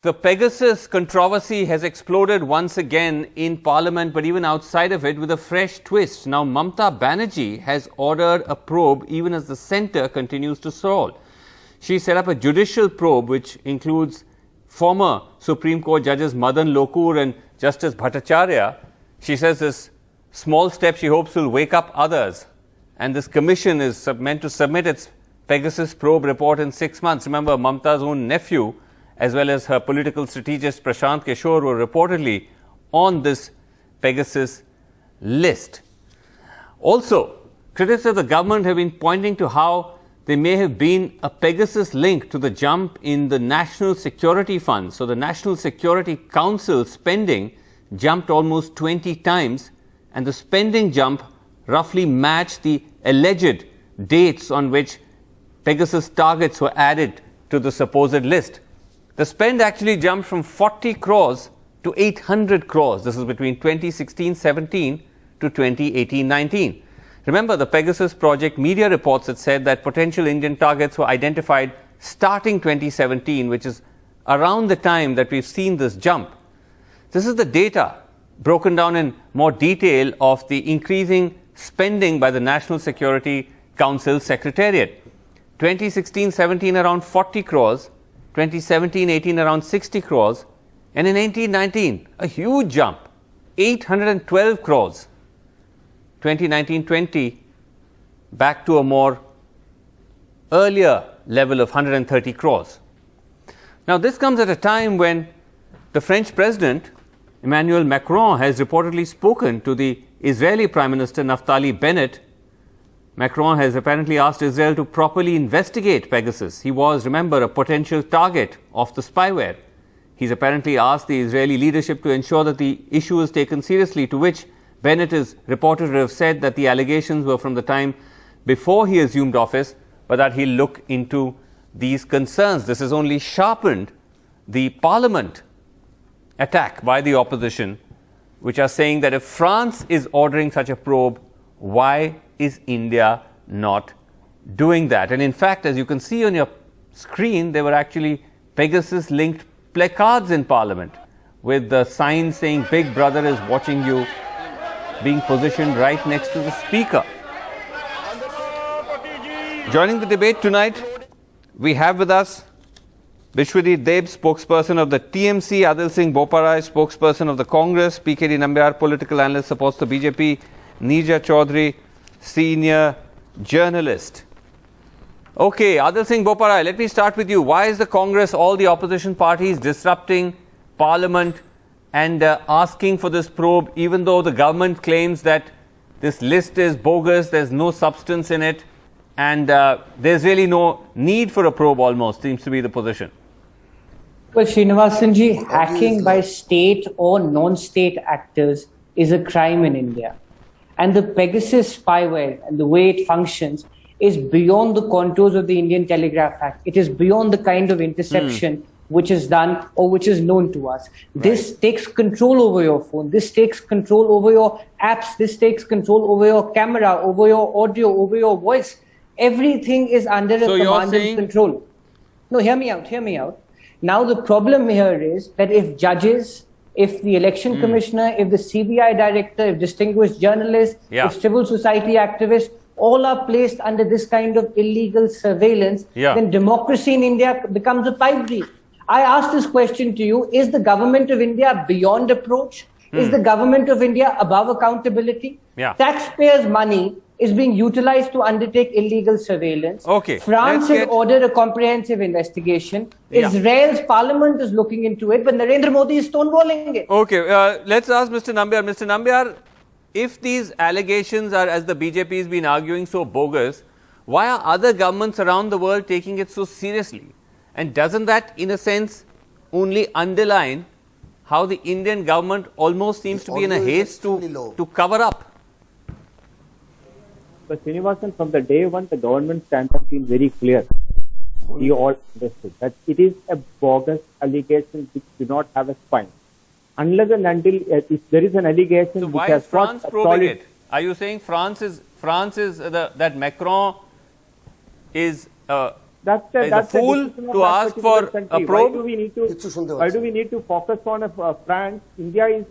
The Pegasus controversy has exploded once again in Parliament, but even outside of it, with a fresh twist. Now, Mamata Banerjee has ordered a probe even as the centre continues to stall. She set up a judicial probe which includes former Supreme Court judges Madan Lokur and Justice Bhattacharya. She says this small step she hopes will wake up others. And this commission is meant to submit its Pegasus probe report in 6 months. Remember, Mamata's own nephew, as well as her political strategist Prashant Kishore, were reportedly on this Pegasus list. Also, critics of the government have been pointing to how there may have been a Pegasus link to the jump in the National Security Fund. So the National Security Council spending jumped almost 20 times, and the spending jump roughly matched the alleged dates on which Pegasus targets were added to the supposed list. The spend actually jumped from 40 crores to 800 crores. This is between 2016-17 to 2018-19. Remember, the Pegasus project media reports had said that potential Indian targets were identified starting 2017, which is around the time that we've seen this jump. This is the data broken down in more detail of the increasing spending by the National Security Council Secretariat. 2016-17 around 40 crores, 2017-18 around 60 crores, and in 18-19 a huge jump, 812 crores. 2019-20 back to a more earlier level of 130 crores. Now, this comes at a time when the French President Emmanuel Macron has reportedly spoken to the Israeli Prime Minister Naftali Bennett. Macron has apparently asked Israel to properly investigate Pegasus. He was, remember, a potential target of the spyware. He's apparently asked the Israeli leadership to ensure that the issue is taken seriously, to which Bennett is reported to have said that the allegations were from the time before he assumed office, but that he'll look into these concerns. This has only sharpened the Parliament attack by the opposition, which are saying that if France is ordering such a probe, why is India not doing that? And in fact, as you can see on your screen, there were actually Pegasus-linked placards in Parliament with the sign saying "Big Brother is watching you" being positioned right next to the speaker. Joining the debate tonight, we have with us Bishwadit Deb, spokesperson of the TMC, Adil Singh Boparai, spokesperson of the Congress, PKD Nambiar, political analyst, supports the BJP, Neerja Chaudhary, senior journalist. Okay, Adil Singh Boparai, let me start with you. Why is the Congress, all the opposition parties, disrupting Parliament and asking for this probe, even though the government claims that this list is bogus, there's no substance in it, and there's really no need for a probe, almost seems to be the position? Well, Srinivasanji, hacking by state or non-state actors is a crime in India. And the Pegasus spyware and the way it functions is beyond the contours of the Indian Telegraph Act. It is beyond the kind of interception which is done or which is known to us. Right. This takes control over your phone. This takes control over your apps. This takes control over your camera, over your audio, over your voice. Everything is under a command and control. No, hear me out. Now, the problem here is that if judges, if the election commissioner, if the CBI director, if distinguished journalists, if civil society activists, all are placed under this kind of illegal surveillance, then democracy in India becomes a pipe dream. I ask this question to you: is the government of India beyond approach? Is the government of India above accountability? Taxpayers' money is being utilized to undertake illegal surveillance. France has ordered a comprehensive investigation. Israel's parliament is looking into it, but Narendra Modi is stonewalling it. Let's ask Mr. Nambiar. Mr. Nambiar, if these allegations are, as the BJP has been arguing, so bogus, why are other governments around the world taking it so seriously? And doesn't that, in a sense, only underline how the Indian government almost seems to be in a haste to cover up? But Srinivasan, from the day one, the government stance has been very clear. We all understood that it is a bogus allegation which do not have a spine. Unless and until if there is an allegation, so which why has is France got probing it? Are you saying that Macron is That's Is a fool decision of to that ask particular for country. a probe? Why do we need to focus on France? India is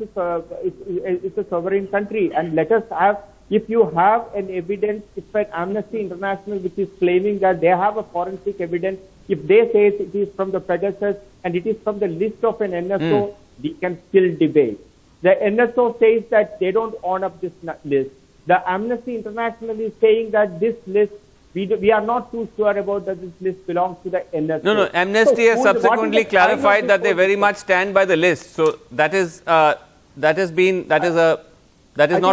a sovereign country, and let us have. If you have an evidence, if an Amnesty International which is claiming that they have a forensic evidence, if they say it is from the Pegasus and it is from the list of an NSO, we can still debate. The NSO says that they don't own up this list. The Amnesty International is saying that this list, we are not too sure about that this list belongs to the NSO. No, Amnesty has subsequently clarified that they very much stand by the list. So that is not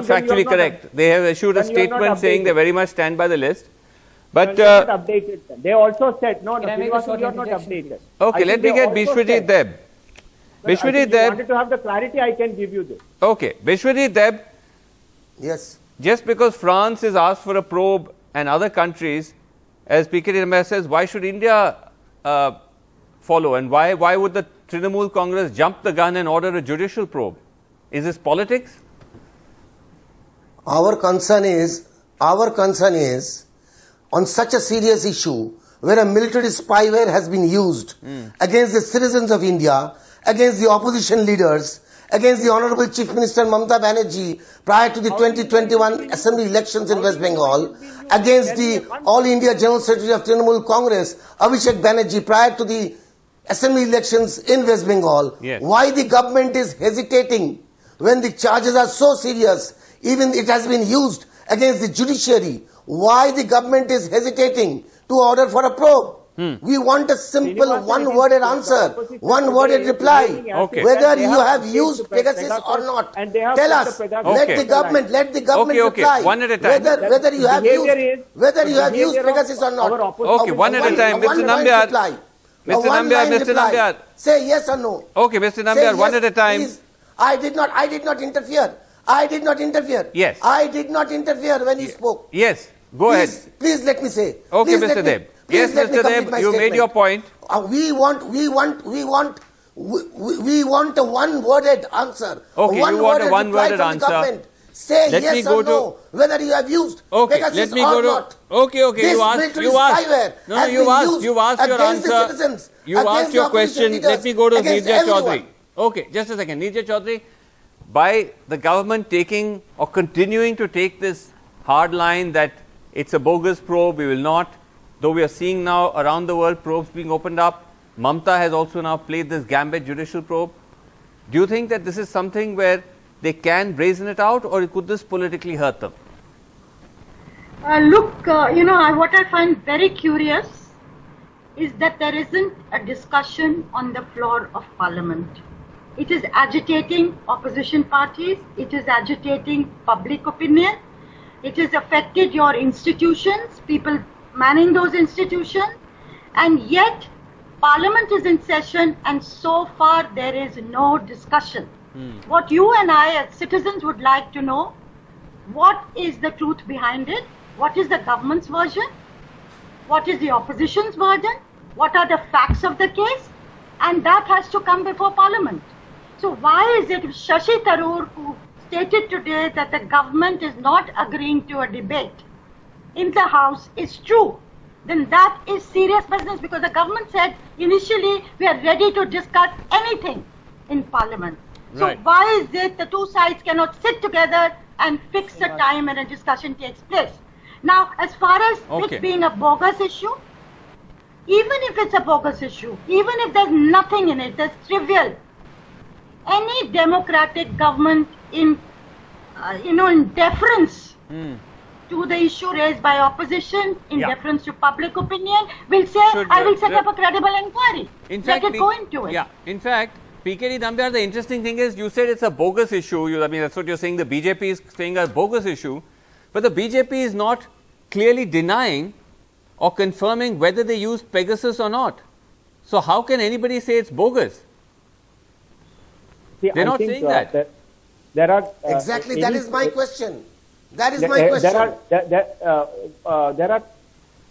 factually correct. They have issued a statement saying they very much stand by the list. But not updated. They also said no, you are not updated. Okay, let me get Bishwajit Deb. Bishwajit Deb. Wanted to have the clarity, I can give you this. Okay, Bishwajit Deb. Yes. Just because France has asked for a probe and other countries, as PK Dambiar says, why should India follow? And why would the Trinamool Congress jump the gun and order a judicial probe? Is this politics? Our concern is on such a serious issue where a military spyware has been used against the citizens of India, against the opposition leaders, against the Honorable Chief Minister Mamata Banerjee prior to the 2021 Assembly elections in West Bengal, against the All India General Secretary of Trinamool Congress, Abhishek Banerjee, prior to the Assembly elections in West Bengal. Yes. Why the government is hesitating when the charges are so serious, even it has been used against the judiciary? Why the government is hesitating to order for a probe? We want a simple one-worded answer, one-worded reply. Okay. Whether you have used Pegasus or not, tell us. Let the government reply. One at a time. Whether you have used Pegasus or not. Okay, one at a time. Mr. Nambiar. Mr. Nambiar. Say yes or no. Okay, Mr. Nambiar, one at a time. Please. I did not interfere. Yes. I did not interfere when he spoke. Yes, go ahead. Please let me say. Okay, Mr. Deb. Yes, Mr. Deb, you made your point. We want a one-worded answer. Okay, you want a one-worded answer. Say yes or no, whether you have used Pegasus or not. Okay, you asked your answer. You asked your question. Let me go to Neerja Chaudhary. Okay, just a second. Neerja Chaudhary, by the government taking or continuing to take this hard line that it's a bogus probe, we will not, though we are seeing now around the world probes being opened up, Mamata has also now played this gambit judicial probe. Do you think that this is something where they can brazen it out, or could this politically hurt them? What I find very curious is that there isn't a discussion on the floor of Parliament. It is agitating opposition parties, it is agitating public opinion, it has affected your institutions, people manning those institutions, and yet Parliament is in session and so far there is no discussion. What you and I as citizens would like to know, what is the truth behind it? What is the government's version? What is the opposition's version? What are the facts of the case? And that has to come before Parliament. So why is it Shashi Tharoor, who stated today that the government is not agreeing to a debate in the House, is true? Then that is serious business, because the government said initially we are ready to discuss anything in Parliament. Right. So why is it the two sides cannot sit together and fix a time and a discussion takes place? Now, as far as it being a bogus issue, even if it's a bogus issue, even if there's nothing in it, that's trivial. Any democratic government in deference to the issue raised by opposition, in deference to public opinion, will say, I will set up a credible inquiry. Let it go into it. Yeah, in fact, PK Dambiar, the interesting thing is, you said it's a bogus issue. I mean, that's what you're saying. The BJP is saying a bogus issue. But the BJP is not clearly denying or confirming whether they used Pegasus or not. So how can anybody say it's bogus? See, They're not saying that. There are exactly. That is my question. That is my question. There are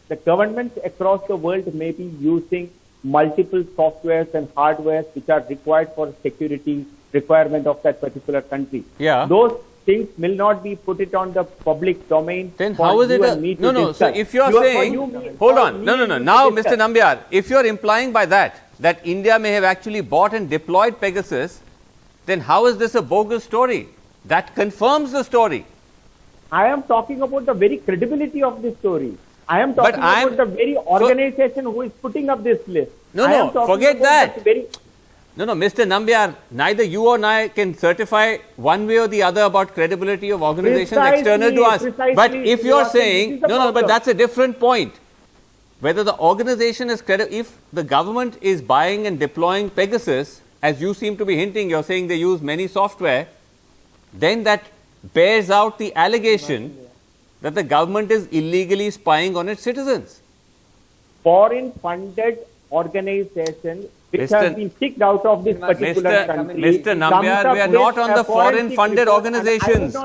the governments across the world may be using multiple softwares and hardwares which are required for security requirement of that particular country. Yeah. Those things will not be put it on the public domain. Then for how is you it? and me to No, no. So discuss. if you are saying, hold on, no. Now, Mr. Nambiar, if you are implying by that India may have actually bought and deployed Pegasus, then how is this a bogus story? That confirms the story. I am talking about the very credibility of this story. I am talking about the very organization who is putting up this list. No, forget that. No, Mr. Nambiar, neither you or I can certify one way or the other about credibility of organizations external to us. But if you are saying, no, but that's a different point. Whether the organization is credible, if the government is buying and deploying Pegasus, as you seem to be hinting, you're saying they use many software, then that bears out the allegation that the government is illegally spying on its citizens. Foreign funded organization which has been kicked out of this particular country. Mr. Nambiar, we are not on the foreign funded organizations.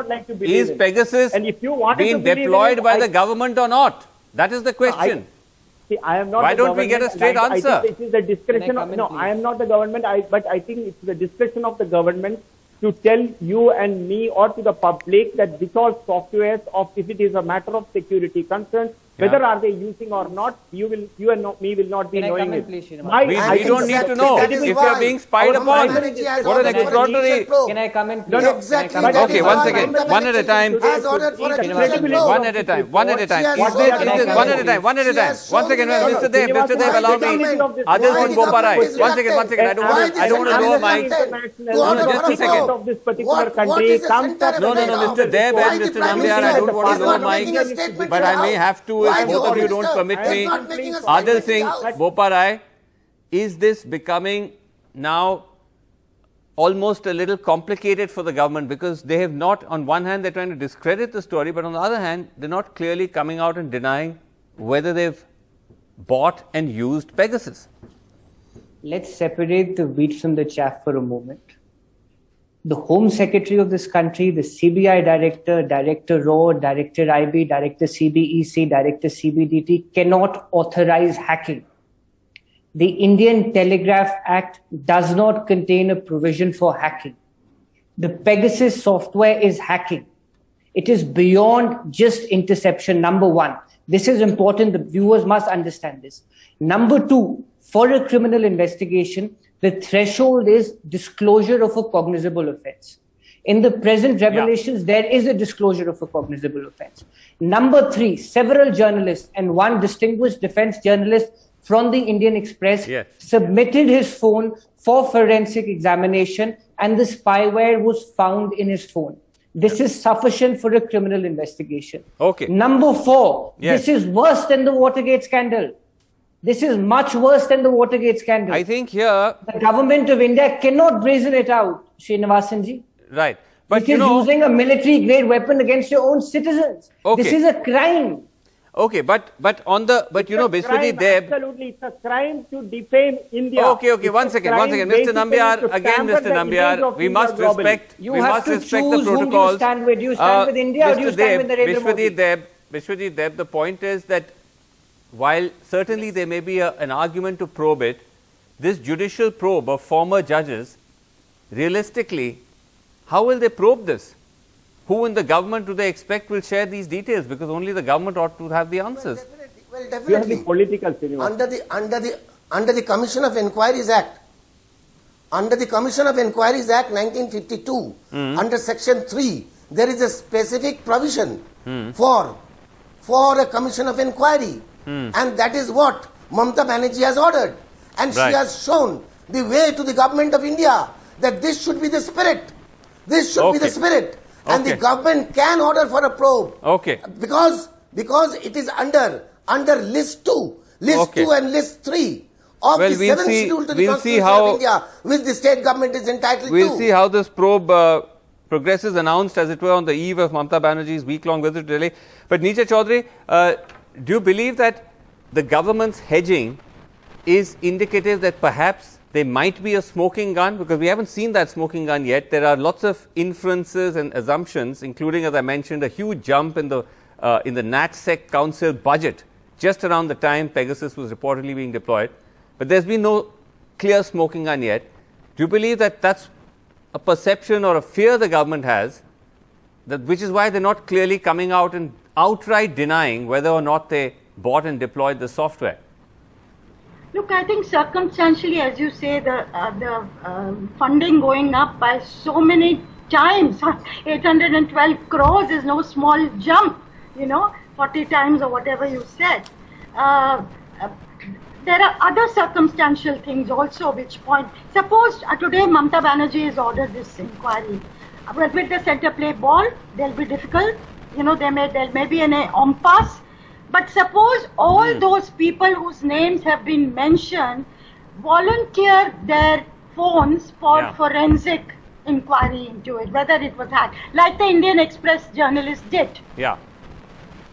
Is Pegasus being deployed by the government or not? That is the question. I am not. Why don't we get a straight answer? I think it is the discretion of, no, I am not the government, but I think it's the discretion of the government to tell you and me or to the public that which all softwares of, if it is a matter of security concerns, whether are they using or not, you and me will not be knowing it. We don't need to know if you are being spied upon. What an extraordinary. Can I comment? No. Okay, one second. One at a time. One at a time. One at a time. One at a time. One at a time. One second, Mr. Dev, allow me. Others will go by. One second. I don't want to lower mic. No, just a second. Of this particular country comes up. No, Mr. Dev and Mr. Nambiar, I don't want to lower mic, but I may have to. Both of you don't permit me. Adil Singh, Boparai, is this becoming now almost a little complicated for the government, because they have not, on one hand they're trying to discredit the story, but on the other hand they're not clearly coming out and denying whether they've bought and used Pegasus. Let's separate the wheat from the chaff for a moment. The Home Secretary of this country, the CBI Director, Director RAW, Director IB, Director CBEC, Director CBDT cannot authorize hacking. The Indian Telegraph Act does not contain a provision for hacking. The Pegasus software is hacking. It is beyond just interception, number one. This is important. The viewers must understand this. Number two, for a criminal investigation, the threshold is disclosure of a cognizable offense. In the present revelations, there is a disclosure of a cognizable offense. Number three, several journalists and one distinguished defense journalist from the Indian Express submitted his phone for forensic examination, and the spyware was found in his phone. This is sufficient for a criminal investigation. Okay. Number four, this is worse than the Watergate scandal. This is much worse than the Watergate scandal. I think here the government of India cannot brazen it out, Srinivasanji. Right. But it is using a military grade weapon against your own citizens. Okay. This is a crime. Okay, but Biswajit Deb. Absolutely, it's a crime to defame India. Okay, one second. Mr. Nambiar, again, Mr. Nambiar, we must respect. You have to choose the protocols. Do you stand with? Do you stand with India or do you stand with Narendra Modi? Biswajit Deb, the point is that while certainly there may be an argument to probe it, this judicial probe of former judges, realistically, how will they probe this? Who in the government do they expect will share these details? Because only the government ought to have the answers. Well, definitely. Political under the Commission of Inquiries Act, under the Commission of Inquiries Act 1952, under Section 3, there is a specific provision for a Commission of Inquiry. And that is what Mamata Banerjee has ordered. And she has shown the way to the government of India that this should be the spirit. This should be the spirit. And the government can order for a probe. Because it is under list 2, list 2 and list 3 of the 7th schedule to the Constitution of India, which the state government is entitled to. We'll see how this probe progresses, announced as it were on the eve of Mamata Banerjee's week-long visit to Delhi. But Neecha Chaudhary, do you believe that the government's hedging is indicative that perhaps there might be a smoking gun? Because we haven't seen that smoking gun yet. There are lots of inferences and assumptions, including, as I mentioned, a huge jump in the NatSec Council budget just around the time Pegasus was reportedly being deployed. But there's been no clear smoking gun yet. Do you believe that that's a perception or a fear the government has, which is why they're not clearly coming out and outright denying whether or not they bought and deployed the software. Look, I think circumstantially, as you say, the funding going up by so many times, 812 crores is no small jump, 40 times or whatever you said. There are other circumstantial things also which point. Suppose today Mamata Banerjee has ordered this inquiry. Well, with the centre play ball, they'll be difficult. There may be an impasse. But suppose all those people whose names have been mentioned volunteer their phones for forensic inquiry into it, whether it was hacked, like the Indian Express journalist did. Yeah.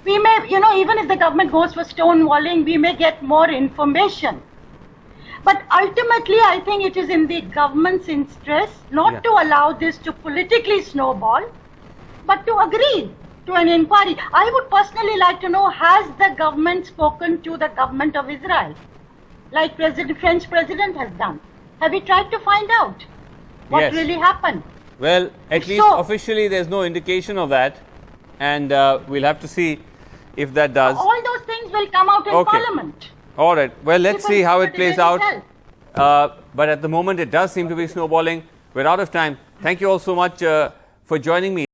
We may, even if the government goes for stonewalling, we may get more information. But ultimately, I think it is in the government's interest not to allow this to politically snowball, but to agree to an inquiry. I would personally like to know, has the government spoken to the government of Israel, like French president has done? Have we tried to find out what really happened? Well, at least officially there's no indication of that, and we'll have to see if that does. All those things will come out in Parliament. All right. Well, let's see how it plays out. But at the moment, it does seem to be snowballing. We're out of time. Thank you all so much for joining me.